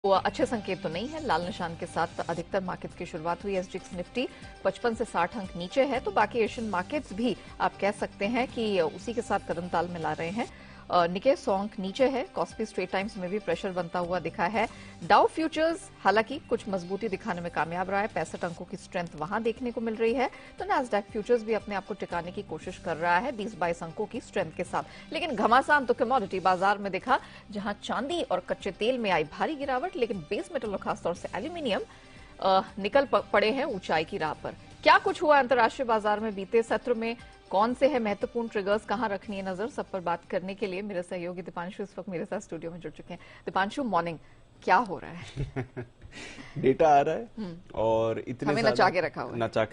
वो अच्छे संकेत तो नहीं है। लाल निशान के साथ अधिकतर मार्केट्स की शुरुआत हुई। एसजीएक्स निफ्टी 55 से 60 अंक नीचे है, तो बाकी एशियन मार्केट्स भी आप कह सकते हैं कि उसी के साथ कदम ताल मिला रहे हैं। निके 100 अंक नीचे है। कॉस्पी स्ट्रेट टाइम्स में भी प्रेशर बनता हुआ दिखा है। डाउ फ्यूचर्स हालांकि कुछ मजबूती दिखाने में कामयाब रहा है, 65 अंकों की स्ट्रेंथ वहां देखने को मिल रही है। तो नैस्डैक फ्यूचर्स भी अपने आप को टिकाने की कोशिश कर रहा है 20-22 अंकों की स्ट्रेंथ के साथ। लेकिन घमासान तो कमोडिटी बाजार में दिखा, जहां चांदी और कच्चे तेल में आई भारी गिरावट, लेकिन बेस मेटल और खासतौर से एल्यूमिनियम निकल पड़े हैं ऊंचाई की राह पर। क्या कुछ हुआ अंतर्राष्ट्रीय बाजार में बीते सत्र में, कौन से है महत्वपूर्ण ट्रिगर्स, कहां रखनी है नजर, सब पर बात करने के लिए मेरे सहयोगी दीपांशु इस वक्त मेरे साथ स्टूडियो में जुड़ चुके हैं। दीपांशु, मॉर्निंग, क्या हो रहा है? डेटा आ रहा है और इतने हमें नचा के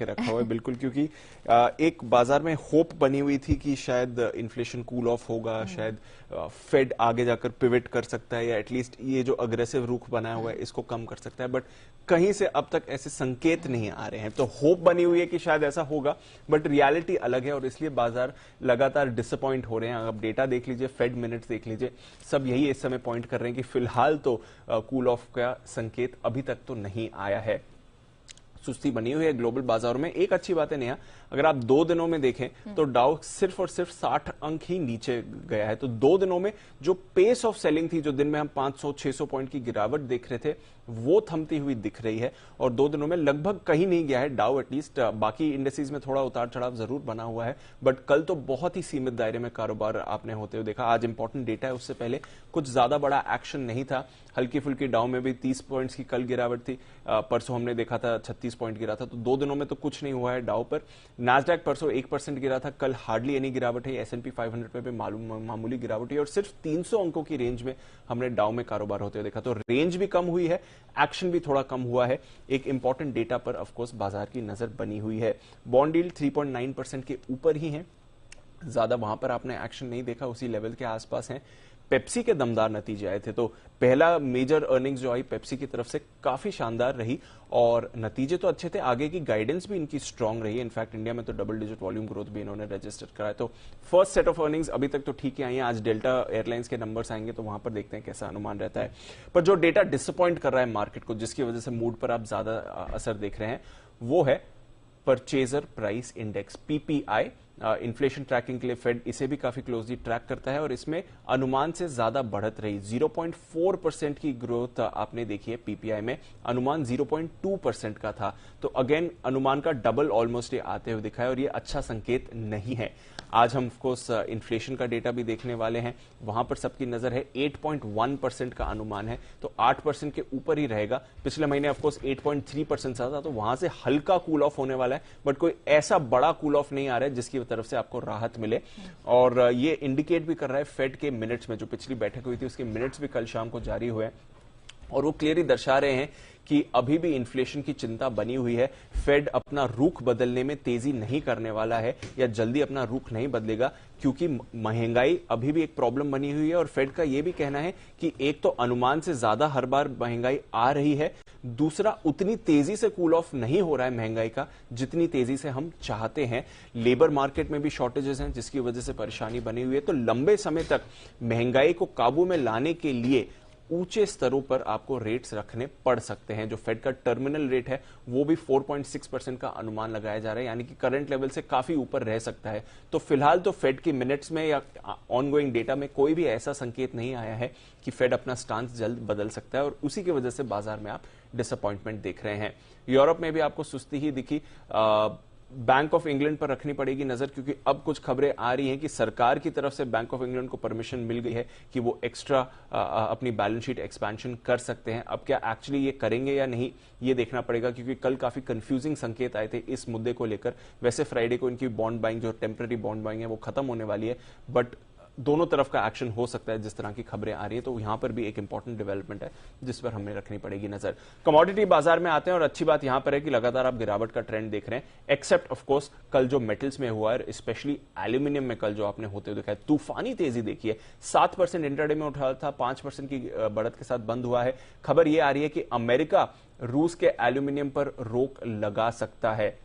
रखा हुआ है बिल्कुल, क्योंकि एक बाजार में होप बनी हुई थी कि शायद इन्फ्लेशन कूल ऑफ होगा, शायद फेड आगे जाकर पिवट कर सकता है या एटलीस्ट ये जो अग्रेसिव रुख बनाया हुआ है इसको कम कर सकता है, बट कहीं से अब तक ऐसे संकेत नहीं आ रहे हैं। तो होप बनी हुई है कि शायद ऐसा होगा, बट रियलिटी अलग है और इसलिए बाजार लगातार डिसअपॉइंट हो रहे हैं। अब डेटा देख लीजिए, फेड मिनट्स देख लीजिए, सब यही इस समय पॉइंट कर रहे हैं कि फिलहाल तो कूल ऑफ का संकेत अभी तक तो नहीं आया है। सुस्ती बनी हुई है ग्लोबल बाजारों में। एक अच्छी बात है नेहा, अगर आप 2 दिनों में देखें तो डाउ सिर्फ और सिर्फ 60 अंक ही नीचे गया है। तो 2 दिनों में जो पेस ऑफ सेलिंग थी, जो दिन में हम 500-600 पॉइंट की गिरावट देख रहे थे, वो थमती हुई दिख रही है और 2 दिनों में लगभग कहीं नहीं गया है डाउ। एटलीस्ट बाकी इंडेक्सेस में थोड़ा उतार चढ़ाव जरूर बना हुआ है, बट कल तो बहुत ही सीमित दायरे में कारोबार आपने होते हुए देखा। आज इंपॉर्टेंट डेटा है, उससे पहले कुछ ज्यादा बड़ा एक्शन नहीं था। हल्की फुल्की डाउ में भी 30 पॉइंट्स की कल गिरावट थी, परसों हमने देखा था 36 पॉइंट गिरा था। तो 2 दिनों में तो कुछ नहीं हुआ है डाउ पर। नैस्डैक परसों 1% गिरा था, कल हार्डली एनी गिरावट है। S&P 500 पे भी मामूली गिरावट है और सिर्फ 300 अंकों की रेंज में हमने डाउ में कारोबार होते हुए देखा। तो रेंज भी कम हुई है, एक्शन भी थोड़ा कम हुआ है। एक इंपॉर्टेंट डेटा पर ऑफकोर्स बाजार की नजर बनी हुई है। बॉन्ड यील्ड 3.9% के ऊपर ही है, ज्यादा वहां पर आपने एक्शन नहीं देखा, उसी लेवल के आसपास है। पेप्सी के दमदार नतीजे आए थे, तो पहला मेजर अर्निंग्स जो आई पेप्सी की तरफ से काफी शानदार रही और नतीजे तो अच्छे थे। आगे की गाइडेंस भी इनकी स्ट्रांग रही है। इनफैक्ट इंडिया में तो डबल डिजिट वॉल्यूम ग्रोथ भी इन्होंने रजिस्टर कराया। तो फर्स्ट सेट ऑफ अर्निंग्स अभी तक तो ठीक ही आई है। आज डेल्टा एयरलाइंस के नंबर्स आएंगे तो वहां पर देखते हैं कैसा अनुमान रहता है। पर जो डेटा डिसअपॉइंट कर रहा है मार्केट को, जिसकी वजह से मूड पर आप ज्यादा असर देख रहे हैं, वो है purchaser price index, PPI। Inflation tracking के लिए फेड इसे भी काफी क्लोजली ट्रैक करता है और इसमें अनुमान से ज्यादा बढ़त रही। 0.4% की ग्रोथ आपने देखी है PPI में, अनुमान 0.2% का था। तो अगेन अनुमान का डबल ऑलमोस्ट ये आते हुए दिखा है और ये अच्छा संकेत नहीं है। आज हम ऑफकोर्स इन्फ्लेशन का डेटा भी देखने वाले हैं, वहां पर सबकी नजर है। 8.1% का अनुमान है, तो 8% के ऊपर ही रहेगा। पिछले महीने ऑफकोर्स 8.3% था, तो वहां से हल्का कूल ऑफ होने वाला है, बट कोई ऐसा बड़ा कूल ऑफ नहीं आ रहा है जिसकी तरफ से आपको राहत मिले। और ये इंडिकेट भी कर रहा है फेड के मिनट्स में, जो पिछली बैठक हुई थी उसके मिनट्स भी कल शाम को जारी हुए और वो क्लियरली दर्शा रहे हैं कि अभी भी इन्फ्लेशन की चिंता बनी हुई है। फेड अपना रुख बदलने में तेजी नहीं करने वाला है या जल्दी अपना रुख नहीं बदलेगा, क्योंकि महंगाई अभी भी एक प्रॉब्लम बनी हुई है और फेड का यह भी कहना है कि एक तो अनुमान से ज्यादा हर बार महंगाई आ रही है, दूसरा उतनी तेजी से कूल ऑफ नहीं हो रहा है महंगाई का जितनी तेजी से हम चाहते हैं। लेबर मार्केट में भी शॉर्टेजेस हैं जिसकी वजह से परेशानी बनी हुई है। तो लंबे समय तक महंगाई को काबू में लाने के लिए ऊंचे स्तरों पर आपको रेट्स रखने पड़ सकते हैं। जो फेड का टर्मिनल रेट है वो भी 4.6% का अनुमान लगाया जा रहा है, यानी कि करंट लेवल से काफी ऊपर रह सकता है। तो फिलहाल तो फेड की मिनट्स में या ऑनगोइंग डेटा में कोई भी ऐसा संकेत नहीं आया है कि फेड अपना स्टांस जल्द बदल सकता है और उसी की वजह से बाजार में आप डिसअपॉइंटमेंट देख रहे हैं। यूरोप में भी आपको सुस्ती ही दिखी। बैंक ऑफ इंग्लैंड पर रखनी पड़ेगी नजर, क्योंकि अब कुछ खबरें आ रही हैं कि सरकार की तरफ से बैंक ऑफ इंग्लैंड को परमिशन मिल गई है कि वो एक्स्ट्रा अपनी बैलेंस शीट एक्सपेंशन कर सकते हैं। अब क्या एक्चुअली ये करेंगे या नहीं, ये देखना पड़ेगा, क्योंकि कल काफी कंफ्यूजिंग संकेत आए थे इस मुद्दे को लेकर। वैसे फ्राइडे को इनकी बॉन्ड बाइंग, जो टेम्पररी बॉन्ड बाइंग है, वो खत्म होने वाली है, बट दोनों तरफ का एक्शन हो सकता है जिस तरह की खबरें आ रही है। तो यहां पर भी एक इंपॉर्टेंट डेवलपमेंट है जिस पर हमें रखनी पड़ेगी नजर। कमोडिटी बाजार में आते हैं और अच्छी बात यहां पर है कि लगातार आप गिरावट का ट्रेंड देख रहे हैं, एक्सेप्ट ऑफ कोर्स कल जो मेटल्स में हुआ है, स्पेशली एल्यूमिनियम में कल जो आपने होते हुए देखा है तूफानी तेजी देखी है। 7% इंट्राडे में उठा था, 5% की बढ़त के साथ बंद हुआ है। खबर यह आ रही है कि अमेरिका रूस के एल्यूमिनियम पर रोक लगा सकता है।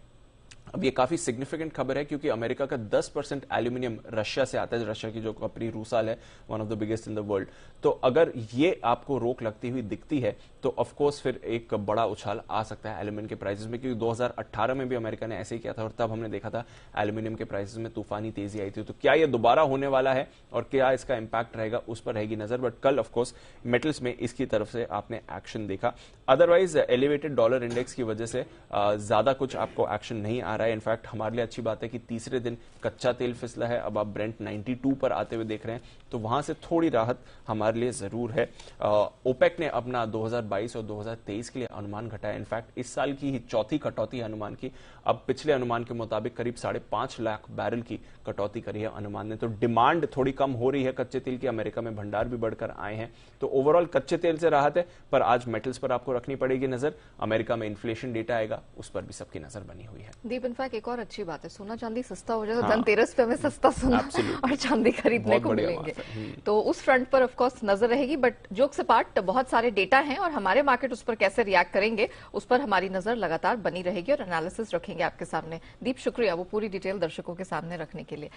अब ये काफी सिग्निफिकेंट खबर है क्योंकि अमेरिका का 10% एल्यूमिनियम रशिया से आता है। रशिया की जो कंपनी रूसाल है, one of the biggest in the world. तो अगर ये आपको रोक लगती हुई दिखती है तो ऑफ कोर्स फिर एक बड़ा उछाल आ सकता है एल्यूमिनियम के प्राइसेस में, क्योंकि 2018 में भी अमेरिका ने ऐसे ही किया था और तब हमने देखा था एल्यूमिनियम के प्राइसेस में तूफानी तेजी आई थी। तो क्या ये दोबारा होने वाला है और क्या इसका इंपैक्ट रहेगा, उस पर रहेगी नजर। बट कल ऑफ कोर्स मेटल्स में इसकी तरफ से आपने एक्शन देखा। अदरवाइज एलिवेटेड डॉलर इंडेक्स की वजह से ज्यादा कुछ आपको एक्शन नहीं आ रहा है। इनफैक्ट हमारे लिए अच्छी बात है कि तीसरे दिन कच्चा तेल फिसला है, अब आप ब्रेंट 92 पर आते हुए देख रहे हैं, तो वहां से थोड़ी राहत हमारे लिए जरूर है। ओपेक ने अपना 2022 और 2023 के लिए अनुमान घटाया। इनफैक्ट इस साल की ही चौथी कटौती अनुमान की। अब पिछले अनुमान के मुताबिक करीब 5.5 लाख बैरल की कटौती करी है अनुमान ने। तो डिमांड थोड़ी कम हो रही है कच्चे तेल की, अमेरिका में भंडार भी बढ़कर आए हैं, तो ओवरऑल कच्चे तेल से राहत है। पर आज मेटल्स पर आपको रखनी पड़ेगी नजर। अमेरिका में इन्फ्लेशन डेटा आएगा, उस पर भी सबकी नजर बनी हुई है। दीप, इनफैक्ट एक और अच्छी बात है, सोना चांदी सस्ता हो जाए तो धनतेरस पे हमें सस्ता सोना और चांदी खरीदने को मिलेंगे, तो उस फ्रंट पर ऑफ कोर्स नजर रहेगी। बट जोक से पार्ट, बहुत सारे डेटा हैं और हमारे मार्केट उस पर कैसे रिएक्ट करेंगे उस पर हमारी नजर लगातार बनी रहेगी और एनालिसिस रखेंगे आपके सामने। दीप, शुक्रिया वो पूरी डिटेल दर्शकों के सामने रखने के लिए।